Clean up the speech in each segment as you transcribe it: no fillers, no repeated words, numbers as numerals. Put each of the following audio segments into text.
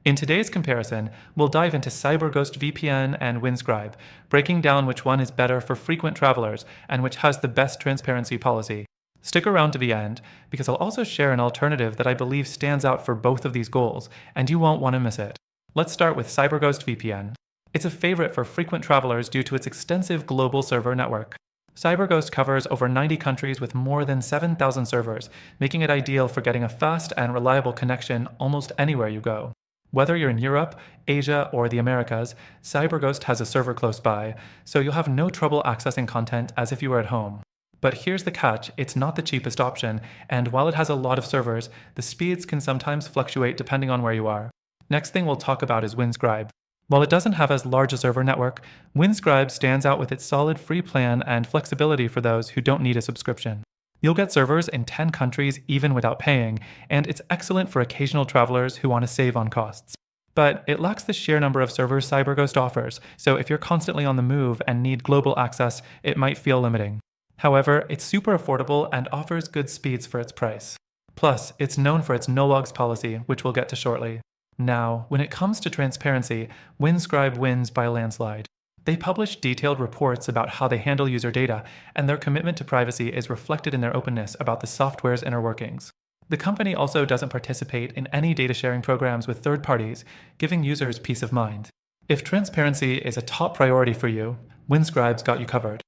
In today's comparison, we'll dive into CyberGhost VPN and Windscribe, breaking down which one is better for frequent travelers and which has the best transparency policy. Stick around to the end, because I'll also share an alternative that I believe stands out for both of these goals, and you won't want to miss it. Let's start with CyberGhost VPN. It's a favorite for frequent travelers due to its extensive global server network. CyberGhost covers over 90 countries with more than 7,000 servers, making it ideal for getting a fast and reliable connection almost anywhere you go. Whether you're in Europe, Asia, or the Americas, CyberGhost has a server close by, so you'll have no trouble accessing content as if you were at home. But here's the catch, it's not the cheapest option, and while it has a lot of servers, the speeds can sometimes fluctuate depending on where you are. Next thing we'll talk about is Windscribe. While it doesn't have as large a server network, Windscribe stands out with its solid free plan and flexibility for those who don't need a subscription. You'll get servers in 10 countries even without paying, and it's excellent for occasional travelers who want to save on costs. But it lacks the sheer number of servers CyberGhost offers, so if you're constantly on the move and need global access, it might feel limiting. However, it's super affordable and offers good speeds for its price. Plus, it's known for its no-logs policy, which we'll get to shortly. Now, when it comes to transparency, Windscribe wins by a landslide. They publish detailed reports about how they handle user data, and their commitment to privacy is reflected in their openness about the software's inner workings. The company also doesn't participate in any data sharing programs with third parties, giving users peace of mind. If transparency is a top priority for you, Windscribe's got you covered.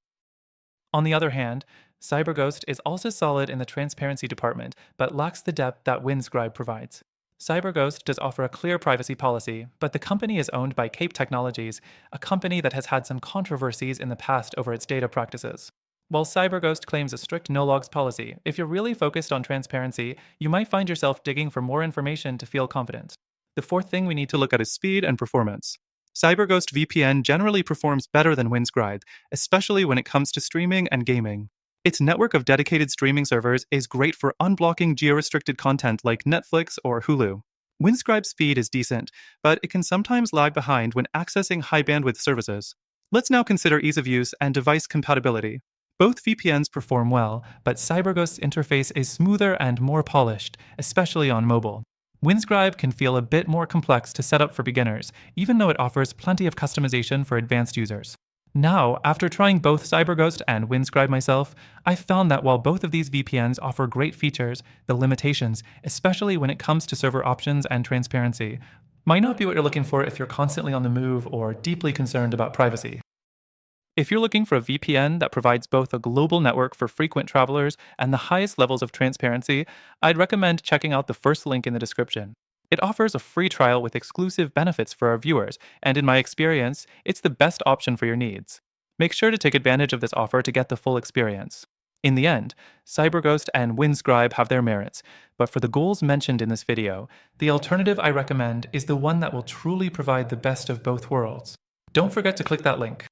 On the other hand, CyberGhost is also solid in the transparency department, but lacks the depth that Windscribe provides. CyberGhost does offer a clear privacy policy, but the company is owned by Cape Technologies, a company that has had some controversies in the past over its data practices. While CyberGhost claims a strict no-logs policy, if you're really focused on transparency, you might find yourself digging for more information to feel confident. The fourth thing we need to look at is speed and performance. CyberGhost VPN generally performs better than Windscribe, especially when it comes to streaming and gaming. Its network of dedicated streaming servers is great for unblocking geo-restricted content like Netflix or Hulu. Windscribe's speed is decent, but it can sometimes lag behind when accessing high-bandwidth services. Let's now consider ease of use and device compatibility. Both VPNs perform well, but CyberGhost's interface is smoother and more polished, especially on mobile. Windscribe can feel a bit more complex to set up for beginners, even though it offers plenty of customization for advanced users. Now, after trying both CyberGhost and Windscribe myself, I've found that while both of these VPNs offer great features, the limitations, especially when it comes to server options and transparency, might not be what you're looking for if you're constantly on the move or deeply concerned about privacy. If you're looking for a VPN that provides both a global network for frequent travelers and the highest levels of transparency, I'd recommend checking out the first link in the description. It offers a free trial with exclusive benefits for our viewers, and in my experience, it's the best option for your needs. Make sure to take advantage of this offer to get the full experience. In the end, CyberGhost and Windscribe have their merits, but for the goals mentioned in this video, the alternative I recommend is the one that will truly provide the best of both worlds. Don't forget to click that link.